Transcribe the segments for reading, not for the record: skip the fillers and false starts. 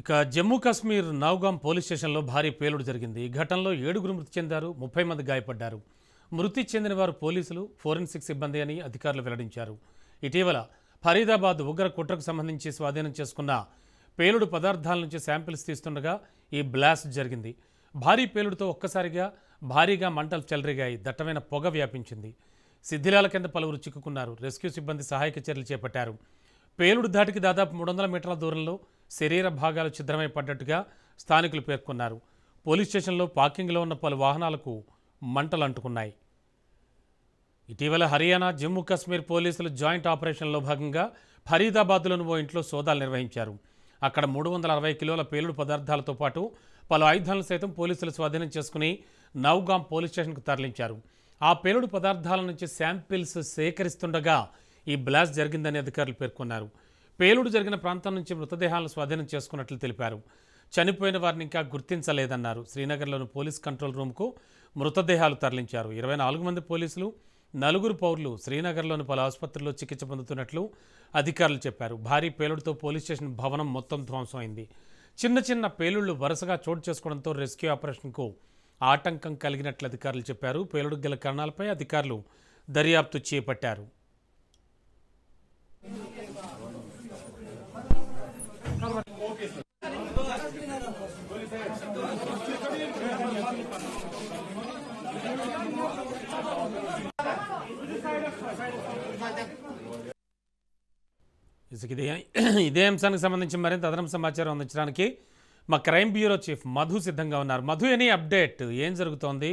ఇక జమ్మూ కాశ్మీర్ నౌగాం పోలీస్ స్టేషన్లో భారీ పేలుడు జరిగింది. ఈ ఘటనలో 7గురు మృతి చెందారు, 30 మంది గాయపడ్డారు. మృతి చెందిన వారు పోలీసులు, ఫోరెన్సిక్ సిబ్బంది అని అధికారులు వెల్లడించారు. ఇటీవల ఫరీదాబాద్ ఉగ్ర కుట్రకు సంబంధించి స్వాధీనం చేసుకున్న పేలుడు పదార్థాల నుంచి శాంపిల్స్ తీస్తుండగా ఈ బ్లాస్ట్ జరిగింది. భారీ పేలుడుతో ఒక్కసారిగా భారీగా మంటలు చెలరేగాయి. దట్టమైన పొగ వ్యాపించింది. శిథిలాల కింద పలువురు చిక్కుకున్నారు. రెస్క్యూ సిబ్బంది సహాయక చర్యలు చేపట్టారు. పేలుడు ధాటికి దాదాపు 300 మీటర్ల దూరంలో శరీర భాగాలు ఛిద్రమై పడ్డట్టుగా స్థానికులు పేర్కొన్నారు. పోలీస్ స్టేషన్లో పార్కింగ్లో ఉన్న పలు వాహనాలకు మంటలు అంటుకున్నాయి. ఇటీవల హర్యానా, జమ్మూ కాశ్మీర్ పోలీసులు జాయింట్ ఆపరేషన్లో భాగంగా ఫరీదాబాద్లోని ఓ ఇంట్లో సోదాలు నిర్వహించారు. అక్కడ 360 కిలోల పేలుడు పదార్థాలతో పాటు పలు ఆయుధాలను సైతం పోలీసులు స్వాధీనం చేసుకుని నౌగాం పోలీస్ స్టేషన్కు తరలించారు. ఆ పేలుడు పదార్థాల నుంచి శాంపిల్స్ సేకరిస్తుండగా ఈ బ్లాస్ట్ జరిగిందని అధికారులు పేర్కొన్నారు. పేలుడు జరిగిన ప్రాంతం నుంచి మృతదేహాలను స్వాధీనం చేసుకున్నట్లు తెలిపారు. చనిపోయిన వారిని ఇంకా గుర్తించలేదన్నారు. శ్రీనగర్లోని పోలీస్ కంట్రోల్ రూమ్కు మృతదేహాలు తరలించారు. 24 మంది పోలీసులు, 4 పౌరులు శ్రీనగర్లోని పలు ఆసుపత్రుల్లో చికిత్స పొందుతున్నట్లు అధికారులు చెప్పారు. భారీ పేలుడుతో పోలీస్ స్టేషన్ భవనం మొత్తం ధ్వంసమైంది. చిన్న చిన్న పేలుళ్లు వరుసగా చోటు చేసుకోవడంతో రెస్క్యూ ఆపరేషన్కు ఆటంకం కలిగినట్లు అధికారులు చెప్పారు. పేలుడుకు గల కారణాలపై అధికారులు దర్యాప్తు చేపట్టారు. ఇదే అంశానికి సంబంధించి మరింత అదనపు సమాచారం అందించడానికి మా క్రైమ్ బ్యూరో చీఫ్ మధు సిద్ధంగా ఉన్నారు. Madhu, any update? ఏం జరుగుతోంది?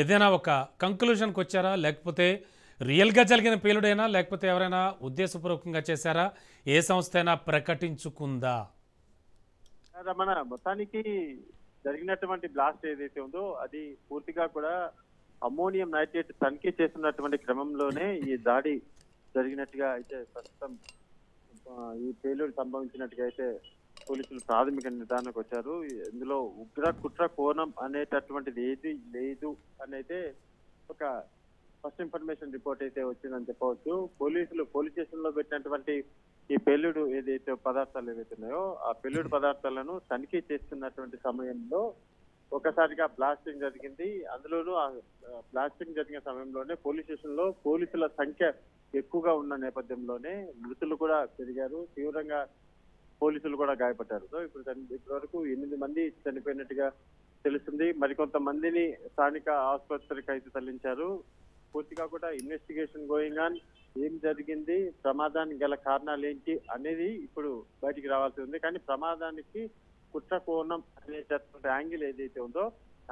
ఏదైనా ఒక కంక్లూషన్కి వచ్చారా, లేకపోతే రియల్గా జరిగిన పేలుడైనా, లేకపోతే ఎవరైనా ఉద్దేశపూర్వకంగా చేశారా? ఏ సంస్థ అయినా ప్రకటించుకుందా? రమణ, మొత్తానికి జరిగినటువంటి బ్లాస్ట్ ఏదైతే ఉందో అది పూర్తిగా కూడా అమ్మోనియం నైట్రేట్ తనిఖీ చేస్తున్నటువంటి క్రమంలోనే ఈ దాడి జరిగినట్టుగా అయితే ప్రస్తుతం ఈ పేలుడు సంభవించినట్టుగా అయితే పోలీసులు ప్రాథమిక నిర్ధారణకు వచ్చారు. ఇందులో ఉగ్ర కుట్ర కోణం అనేటటువంటిది ఏది లేదు అనైతే ఒక ఫస్ట్ ఇన్ఫర్మేషన్ రిపోర్ట్ అయితే వచ్చిందని చెప్పవచ్చు. పోలీసులు పోలీస్ స్టేషన్ లో పెట్టినటువంటి ఈ పేలుడు ఏదైతే పదార్థాలు ఏవైతే ఉన్నాయో ఆ పేలుడు పదార్థాలను తనిఖీ చేస్తున్నటువంటి సమయంలో ఒకసారిగా బ్లాస్టింగ్ జరిగింది. అందులోనూ ఆ బ్లాస్టింగ్ జరిగిన సమయంలోనే పోలీస్ స్టేషన్ లో పోలీసుల సంఖ్య ఎక్కువగా ఉన్న నేపథ్యంలోనే మృతులు కూడా పెరిగారు. తీవ్రంగా పోలీసులు కూడా గాయపడ్డారు. సో ఇప్పటి వరకు 8 మంది చనిపోయినట్టుగా తెలుస్తుంది. మరికొంతమందిని స్థానిక ఆసుపత్రికి అయితే తరలించారు. పూర్తిగా కూడా ఇన్వెస్టిగేషన్ గోయింగ్ ఆన్. ఏం జరిగింది, ప్రమాదానికి గల కారణాలు ఏంటి అనేది ఇప్పుడు బయటికి రావాల్సి ఉంది. కానీ ప్రమాదానికి కుట్ర కోణం అనేటటువంటి యాంగిల్ ఏదైతే ఉందో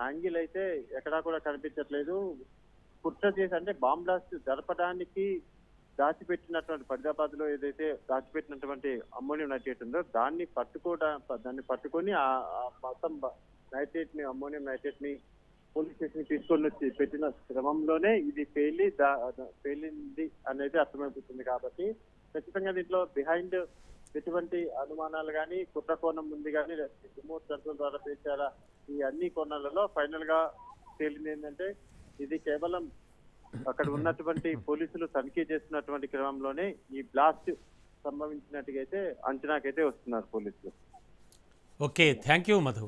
యాంగిల్ అయితే ఎక్కడా కూడా కనిపించట్లేదు. కుట్ర చేసి అంటే బాంబ్ బ్లాస్ట్ జరపడానికి దాచిపెట్టినటువంటి ఫరీదాబాద్ లో ఏదైతే దాచిపెట్టినటువంటి అమ్మోనియం నైట్రేట్ ఉందో దాన్ని పట్టుకొని ఆ మొత్తం నైట్రేట్ ని, అమ్మోనియం నైట్రేట్ ని పోలీస్ స్టేషన్ తీసుకొని వచ్చి పెట్టిన క్రమంలోనే ఇది పేలింది అనేది అర్థమైపోతుంది. కాబట్టి ఖచ్చితంగా దీంట్లో బిహైండ్ ఎటువంటి అనుమానాలు కానీ, కుట్ర కోణం ఉంది కానీ, రిమోట్ కంట్రోల్ ద్వారా పేర్చారా, ఈ అన్ని కోణాలలో ఫైనల్ గా తేలింది ఏంటంటే ఇది కేవలం అక్కడ ఉన్నటువంటి పోలీసులు తనిఖీ చేస్తున్నటువంటి క్రమంలోనే ఈ బ్లాస్ట్ సంభవించినట్టుగా అయితే అంచనాకైతే వస్తున్నారు పోలీసులు. Okay, thank you Madhu.